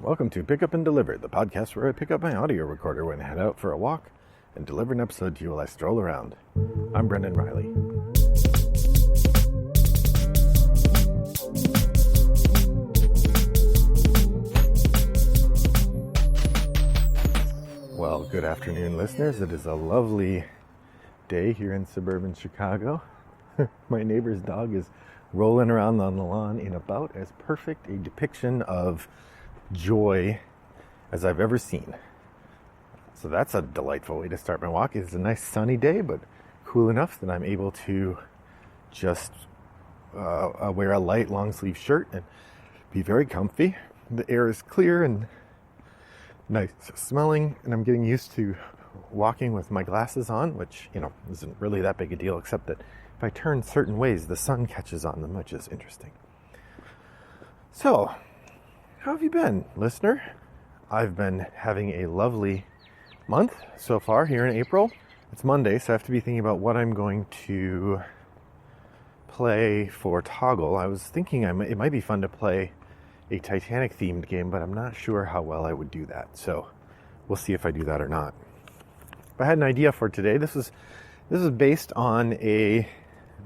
Welcome to Pick Up and Deliver, the podcast where I pick up my audio recorder when I head out for a walk and deliver an episode to you while I stroll around. I'm Brendan Riley. Well, good afternoon, listeners. It is a lovely day here in suburban Chicago. My neighbor's dog is rolling around on the lawn in about as perfect a depiction of joy as I've ever seen. So that's a delightful way to start my walk. It's a nice sunny day, but cool enough that I'm able to just wear a light long sleeve shirt and be very comfy. The air is clear and nice smelling, and I'm getting used to walking with my glasses on, which, isn't really that big a deal, except that if I turn certain ways, the sun catches on them, which is interesting. So, how have you been, listener? I've been having a lovely month so far here in April. It's Monday, so I have to be thinking about what I'm going to play for Toggle. I was thinking it might be fun to play a Titanic-themed game, but I'm not sure how well I would do that. So we'll see if I do that or not. But I had an idea for today. This is based on a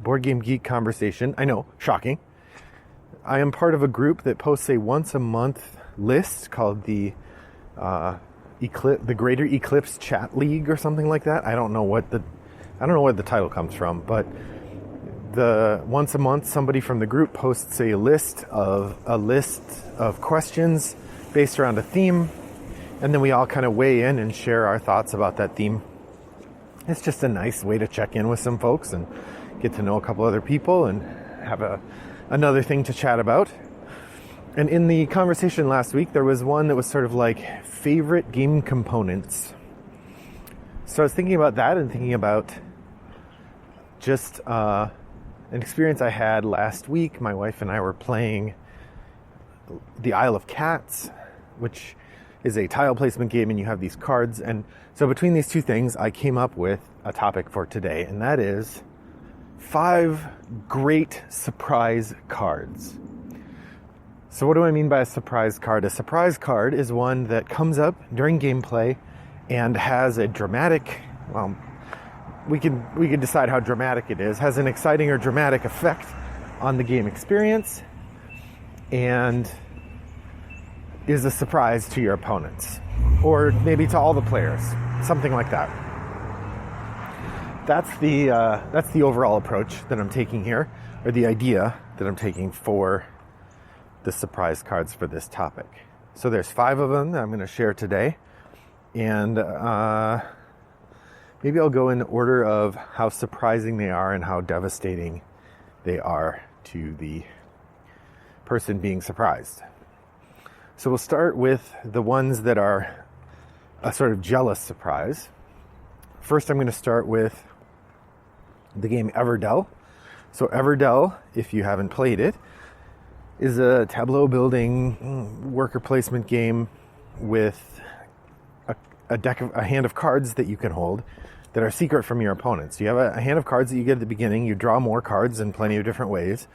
Board Game Geek conversation. I know, shocking. I am part of a group that posts a once a month list called the Greater Eclipse Chat League or something like that. I don't know what the title comes from, but the once a month somebody from the group posts a list of questions based around a theme, and then we all kind of weigh in and share our thoughts about that theme. It's just a nice way to check in with some folks and get to know a couple other people and have another thing to chat about. And in the conversation last week, there was one that was sort of like favorite game components. So I was thinking about that and thinking about just an experience I had last week. My wife and I were playing the Isle of Cats, which is a tile placement game, and you have these cards. And so between these two things, I came up with a topic for today, and that is 5 great surprise cards. So what do I mean by a surprise card? A surprise card is one that comes up during gameplay and has a dramatic, we can decide how dramatic it is, has an exciting or dramatic effect on the game experience, and is a surprise to your opponents, or maybe to all the players, something like that. That's the overall approach that I'm taking here, or the idea that I'm taking for the surprise cards for this topic. So there's 5 of them that I'm going to share today, and maybe I'll go in order of how surprising they are and how devastating they are to the person being surprised. So we'll start with the ones that are a sort of jealous surprise. First, I'm going to start with the game Everdell. So Everdell, if you haven't played it, is a tableau building worker placement game with a hand of cards that you can hold that are secret from your opponents. You have a hand of cards that you get at the beginning. You draw more cards in plenty of different ways.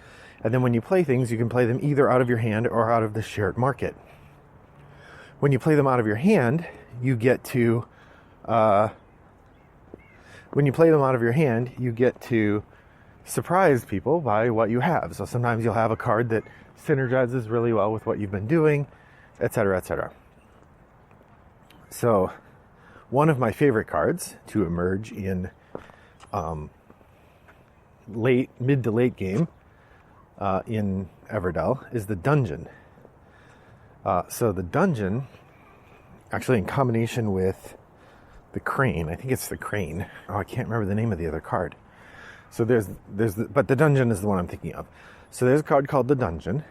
And then when you play things, you can play them either out of your hand or out of the shared market. When you play them out of your hand, you get to surprise people by what you have. So sometimes you'll have a card that synergizes really well with what you've been doing, etc., etc. So one of my favorite cards to emerge in mid to late game in Everdell is the Dungeon. So the Dungeon, actually in combination with the Crane, I think it's the Crane. I can't remember the name of the other card. So but the Dungeon is the one I'm thinking of. So there's a card called the Dungeon,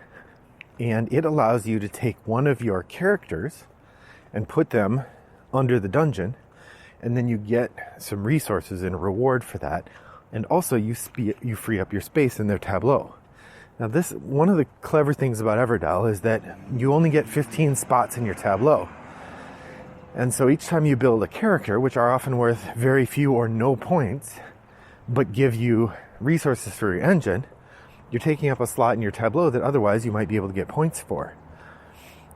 and it allows you to take one of your characters and put them under the dungeon, and then you get some resources in reward for that, and also you free up your space in their tableau. Now one of the clever things about Everdell is that you only get 15 spots in your tableau. And so each time you build a character, which are often worth very few or no points, but give you resources for your engine, you're taking up a slot in your tableau that otherwise you might be able to get points for.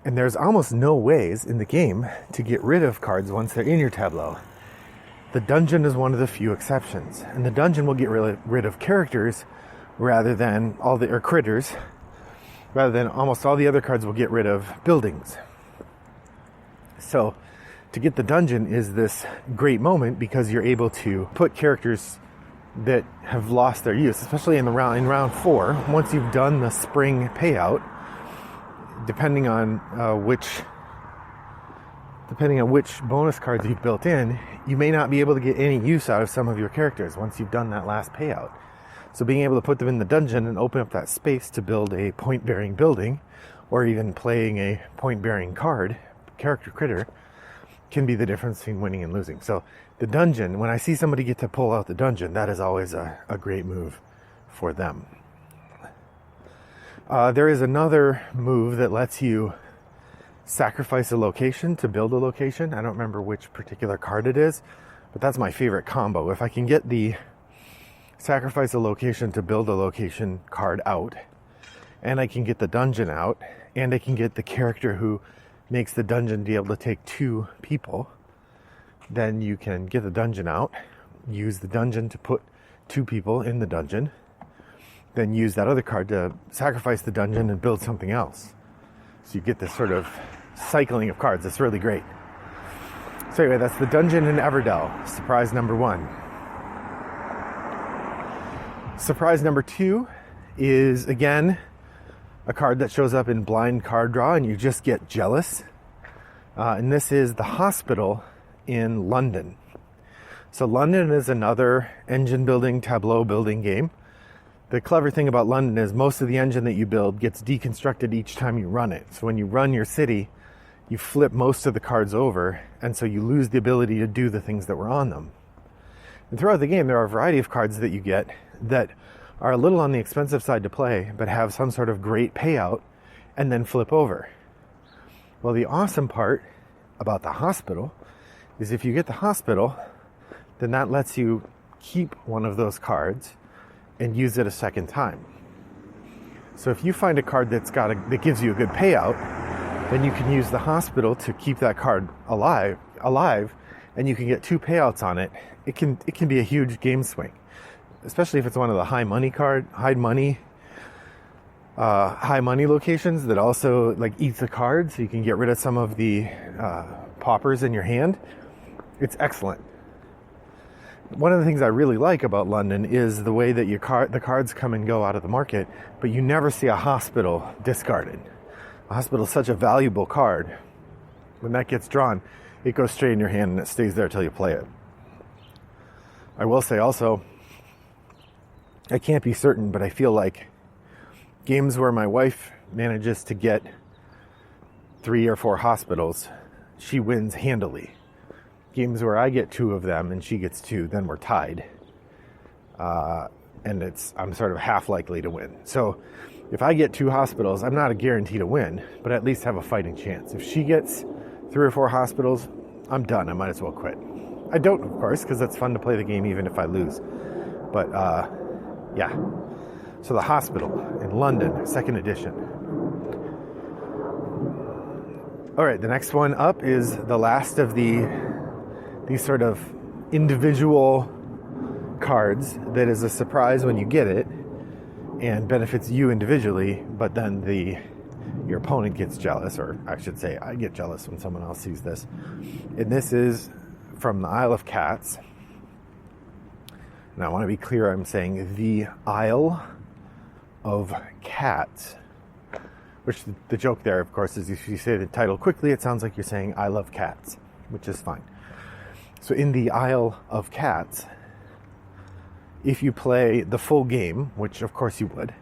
And there's almost no ways in the game to get rid of cards once they're in your tableau. The dungeon is one of the few exceptions. And the dungeon will get rid of characters rather than critters, rather than almost all the other cards will get rid of buildings. So to get the dungeon is this great moment because you're able to put characters that have lost their use, especially in round 4. Once you've done the spring payout, depending on which bonus cards you've built in, you may not be able to get any use out of some of your characters once you've done that last payout. So being able to put them in the dungeon and open up that space to build a point-bearing building, or even playing a point-bearing character critter, can be the difference between winning and losing. So the dungeon, when I see somebody get to pull out the dungeon, that is always a great move for them. There is another move that lets you sacrifice a location to build a location. I don't remember which particular card it is, but that's my favorite combo. If I can get the sacrifice a location to build a location card out, and I can get the dungeon out, and I can get the character who makes the dungeon be able to take 2 people, then you can get the dungeon out, use the dungeon to put 2 people in the dungeon, then use that other card to sacrifice the dungeon and build something else. So you get this sort of cycling of cards. It's really great. So anyway, that's the dungeon in Everdell, surprise number 1. Surprise number 2 is, again, a card that shows up in blind card draw and you just get jealous. And this is the Hospital in London. So London is another engine building, tableau building game. The clever thing about London is most of the engine that you build gets deconstructed each time you run it. So when you run your city, you flip most of the cards over, and so you lose the ability to do the things that were on them. And throughout the game, there are a variety of cards that you get that are a little on the expensive side to play, but have some sort of great payout, and then flip over. Well, the awesome part about the Hospital is if you get the Hospital, then that lets you keep one of those cards and use it a second time. So if you find a card that gives you a good payout, then you can use the Hospital to keep that card alive, and you can get 2 payouts on it. It can be a huge game swing, especially if it's one of the high money locations that also like eats the card, so you can get rid of some of the paupers in your hand. It's excellent. One of the things I really like about London is the way that the cards come and go out of the market, but you never see a Hospital discarded. A Hospital is such a valuable card. When that gets drawn, it goes straight in your hand and it stays there till you play it. I will say also, I can't be certain, but I feel like games where my wife manages to get 3 or 4 Hospitals, she wins handily. Games where I get 2 of them and she gets 2, then we're tied. And I'm sort of half likely to win. So if I get 2 Hospitals, I'm not a guarantee to win, but at least have a fighting chance. If she gets 3 or 4 Hospitals, I'm done. I might as well quit. I don't, of course, because it's fun to play the game even if I lose. But yeah. So the Hospital in London, 2nd edition. All right, the next one up is the last of these sort of individual cards that is a surprise when you get it and benefits you individually, but then your opponent gets jealous, or I should say I get jealous when someone else sees this. And this is from the Isle of Cats. And I want to be clear, I'm saying the Isle of Cats, which the joke there, of course, is if you say the title quickly, it sounds like you're saying I love cats, which is fine. So in the Isle of Cats, if you play the full game, which of course you would,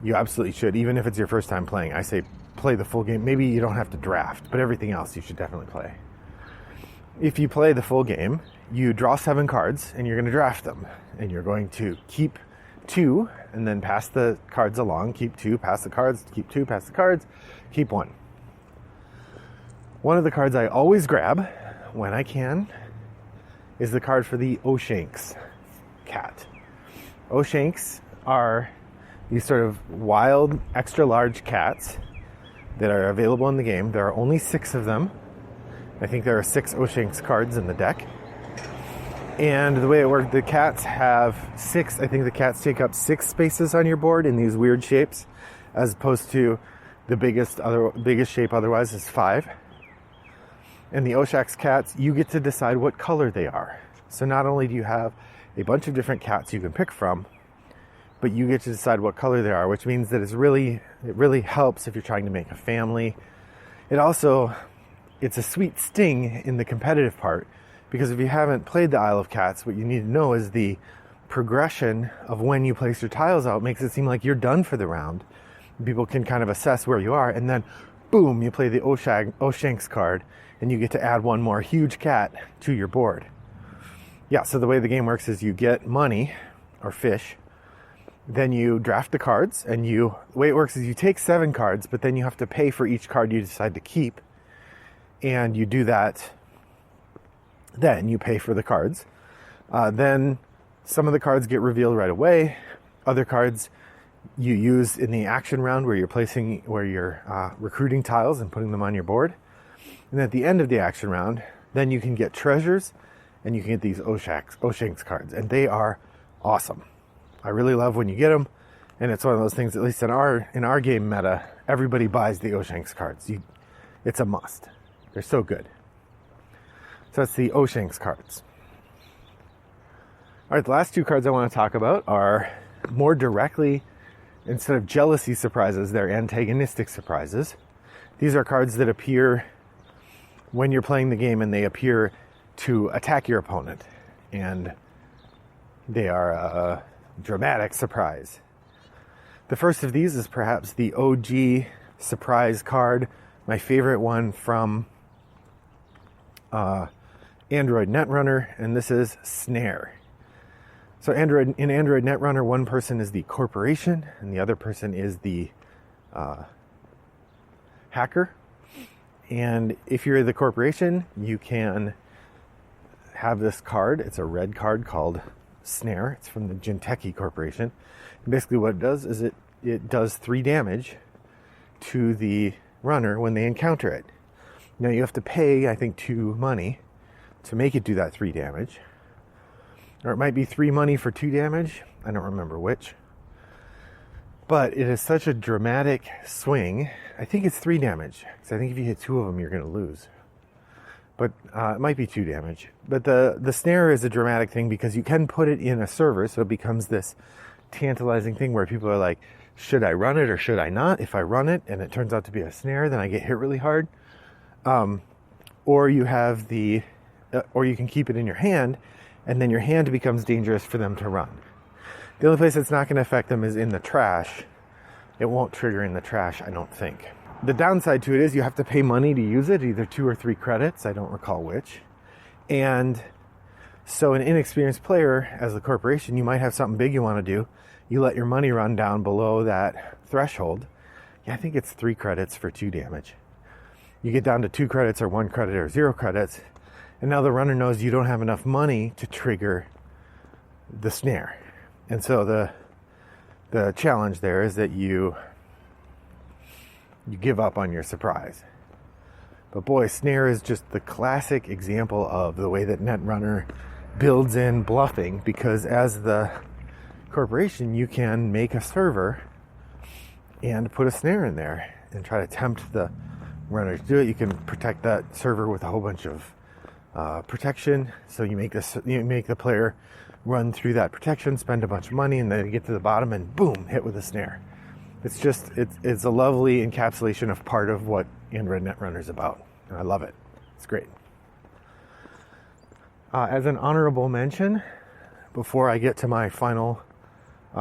you absolutely should, even if it's your first time playing. I say play the full game. Maybe you don't have to draft, but everything else you should definitely play. If you play the full game, you draw 7 cards and you're going to draft them. And you're going to keep 2 and then pass the cards along. Keep 2, pass the cards, keep 2, pass the cards, keep 1. One of the cards I always grab when I can is the card for the O'Shanks cat. O'Shanks are these sort of wild, extra large cats that are available in the game. There are only 6 of them. I think there are 6 O'Shanks cards in the deck. And the way it works, the cats have 6, I think the cats take up 6 spaces on your board in these weird shapes, as opposed to the biggest shape otherwise is 5. And the O'Shanks cats, you get to decide what color they are. So not only do you have a bunch of different cats you can pick from, but you get to decide what color they are, which means that it really helps if you're trying to make a family. It's a sweet sting in the competitive part, because if you haven't played the Isle of Cats, what you need to know is the progression of when you place your tiles out makes it seem like you're done for the round. People can kind of assess where you are, and then boom, you play the O'Shanks card, and you get to add one more huge cat to your board. Yeah, so the way the game works is you get money, or fish, then you draft the cards, and the way it works is you take 7 cards, but then you have to pay for each card you decide to keep, and you do that, then you pay for the cards. Then some of the cards get revealed right away. Other cards you use in the action round where you're recruiting tiles and putting them on your board. And at the end of the action round, then you can get treasures, and you can get these O'Shanks cards, and they are awesome. I really love when you get them, and it's one of those things, at least in our game meta, everybody buys the O'Shanks cards. It's a must. They're so good. So that's the O'Shanks cards. All right, the last 2 cards I want to talk about are more directly, instead of jealousy surprises, they're antagonistic surprises. These are cards that appear when you're playing the game, and they appear to attack your opponent. And they are a dramatic surprise. The first of these is perhaps the OG surprise card, my favorite one from Android Netrunner, and this is Snare. So in Android Netrunner, one person is the corporation and the other person is the hacker. And if you're the corporation, you can have this card. It's a red card called Snare. It's from the Jinteki Corporation. And basically what it does is it does 3 damage to the runner when they encounter it. Now you have to pay, I think, 2 money to make it do that 3 damage. Or it might be 3 money for 2 damage. I don't remember which. But it is such a dramatic swing. I think it's 3 damage. Because I think if you hit 2 of them, you're going to lose. But it might be 2 damage. But the snare is a dramatic thing because you can put it in a server. So it becomes this tantalizing thing where people are like, should I run it or should I not? If I run it and it turns out to be a snare, then I get hit really hard. Or you have or you can keep it in your hand, and then your hand becomes dangerous for them to run. The only place it's not going to affect them is in the trash. It won't trigger in the trash, I don't think. The downside to it is you have to pay money to use it, either 2 or 3 credits, I don't recall which. And so an inexperienced player, as the corporation, you might have something big you want to do. You let your money run down below that threshold. Yeah, I think it's 3 credits for 2 damage. You get down to 2 credits or 1 credit or 0 credits, and now the runner knows you don't have enough money to trigger the snare. And so the challenge there is that you give up on your surprise. But boy, snare is just the classic example of the way that Netrunner builds in bluffing, because as the corporation, you can make a server and put a snare in there and try to tempt the runner to do it. You can protect that server with a whole bunch of protection. So you make the player run through that protection, spend a bunch of money, and then get to the bottom and boom, hit with a snare. It's a lovely encapsulation of part of what Android Netrunner is about, and I love it. It's great. As an honorable mention, before I get to my final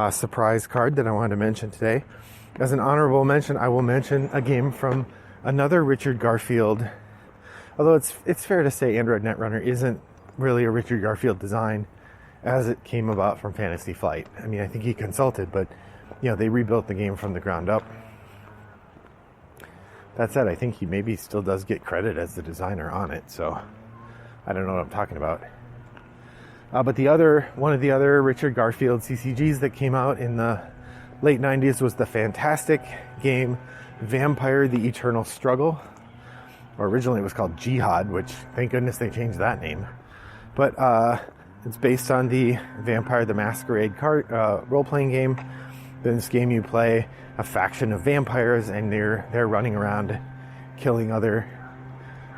surprise card that I wanted to mention today, as an honorable mention, I will mention a game from another Richard Garfield. Although it's fair to say Android Netrunner isn't really a Richard Garfield design as it came about from Fantasy Flight. I mean, I think he consulted, but they rebuilt the game from the ground up. That said, I think he maybe still does get credit as the designer on it, so I don't know what I'm talking about. But one of the other Richard Garfield CCGs that came out in the late 90s was the fantastic game Vampire: The Eternal Struggle. Or originally it was called Jihad, which thank goodness they changed that name. But it's based on the Vampire the Masquerade card role-playing game. In this game you play a faction of vampires, and they're running around killing other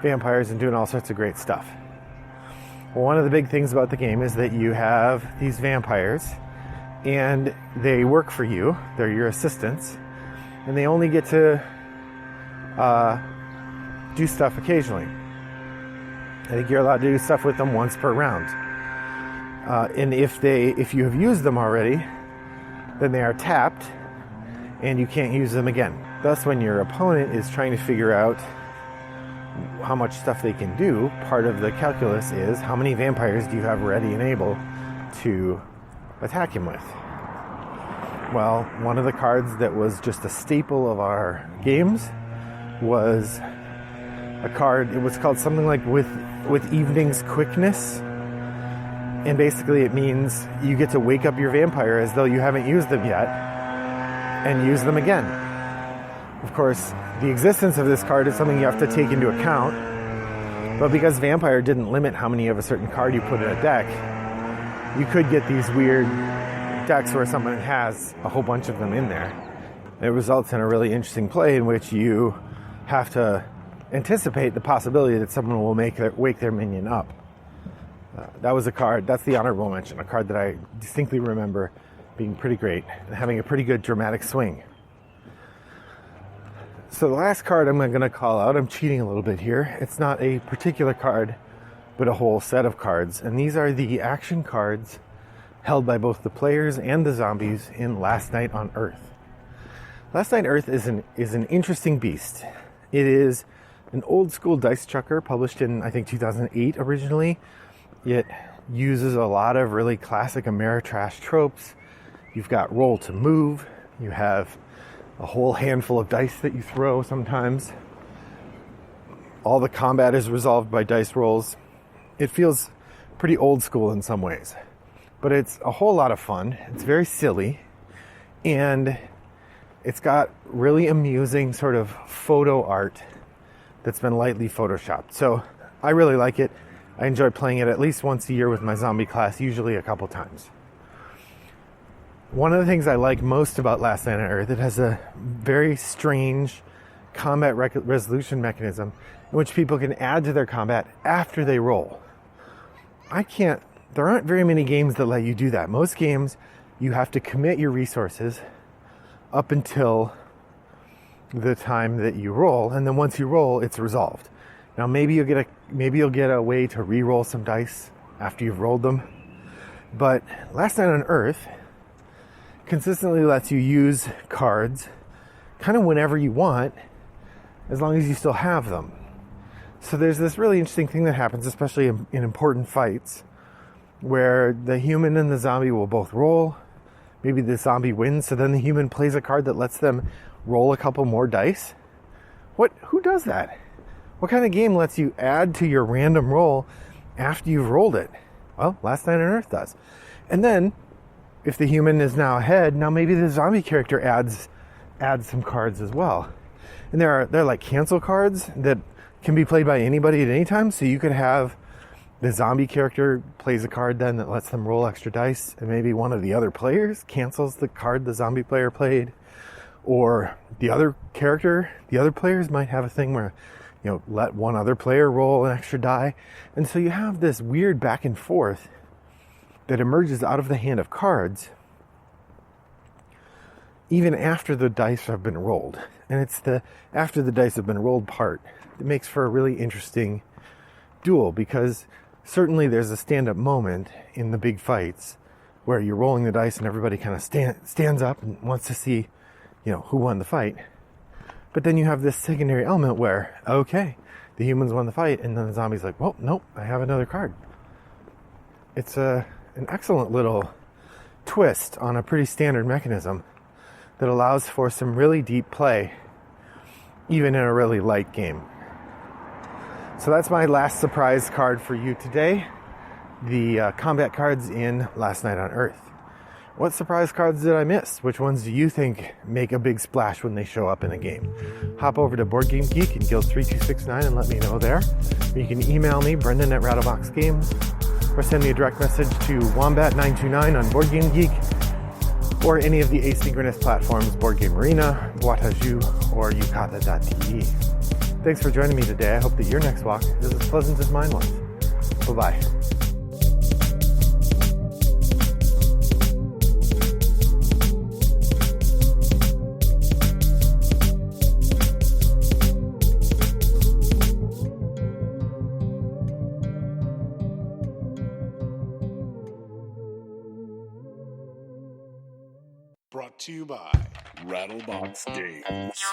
vampires and doing all sorts of great stuff. Well, one of the big things about the game is that you have these vampires, and they work for you. They're your assistants, and they only get to do stuff occasionally. I think you're allowed to do stuff with them once per round. And if you have used them already, then they are tapped and you can't use them again. Thus, when your opponent is trying to figure out how much stuff they can do, part of the calculus is how many vampires do you have ready and able to attack him with. Well, one of the cards that was just a staple of our games was a card. It was called something like with Evening's Quickness, and basically it means you get to wake up your vampire as though you haven't used them yet and use them again. Of course, the existence of this card is something you have to take into account, but because Vampire didn't limit how many of a certain card you put in a deck, you could get these weird decks where someone has a whole bunch of them in there. It results in a really interesting play in which you have to anticipate the possibility that someone will wake their minion up. That was a card, that's the honorable mention, a card that I distinctly remember being pretty great and having a pretty good dramatic swing. So the last card I'm going to call out, I'm cheating a little bit here. It's not a particular card, but a whole set of cards. And these are the action cards held by both the players and the zombies in Last Night on Earth. Last Night on Earth is an interesting beast. It is an old school dice chucker published in, I think, 2008 originally. It uses a lot of really classic Ameritrash tropes. You've got roll to move. You have a whole handful of dice that you throw sometimes. All the combat is resolved by dice rolls. It feels pretty old school in some ways, but it's a whole lot of fun. It's very silly, and it's got really amusing sort of photo art that's been lightly photoshopped. So I really like it. I enjoy playing it at least once a year with my zombie class, usually a couple times. One of the things I like most about Last Night on Earth, it has a very strange combat resolution mechanism in which people can add to their combat after they roll. There aren't very many games that let you do that. Most games, you have to commit your resources up until the time that you roll, and then once you roll, it's resolved. Now maybe you'll get a way to re-roll some dice after you've rolled them, but Last Night on Earth consistently lets you use cards kind of whenever you want, as long as you still have them. So there's this really interesting thing that happens, especially in important fights, where the human and the zombie will both roll. Maybe the zombie wins, so then the human plays a card that lets them roll a couple more dice. Who does that? What kind of game lets you add to your random roll after you've rolled it? Well, Last Night on Earth does. And then, if the human is now ahead, now maybe the zombie character adds some cards as well. And they're like cancel cards that can be played by anybody at any time. So you could have the zombie character plays a card then that lets them roll extra dice, and maybe one of the other players cancels the card the zombie player played. Or the other players might have a thing where, let one other player roll an extra die. And so you have this weird back and forth that emerges out of the hand of cards even after the dice have been rolled. And it's the after the dice have been rolled part that makes for a really interesting duel, because certainly there's a stand-up moment in the big fights where you're rolling the dice and everybody kind of stands up and wants to see, who won the fight. But then you have this secondary element where, okay, the humans won the fight, and then the zombie's like, well, nope, I have another card. It's an excellent little twist on a pretty standard mechanism that allows for some really deep play, even in a really light game. So that's my last surprise card for you today. The combat cards in Last Night on Earth. What surprise cards did I miss? Which ones do you think make a big splash when they show up in a game? Hop over to Board Game Geek and Guild 3269 and let me know there. Or you can email me, Brendan at Rattlebox Games, or send me a direct message to Wombat929 on Board Game Geek, or any of the asynchronous platforms, Board Game Arena, Boitaju, or Yukata.tv. Thanks for joining me today. I hope that your next walk is as pleasant as mine was. Bye-bye. Brought to you by Rattlebox Games.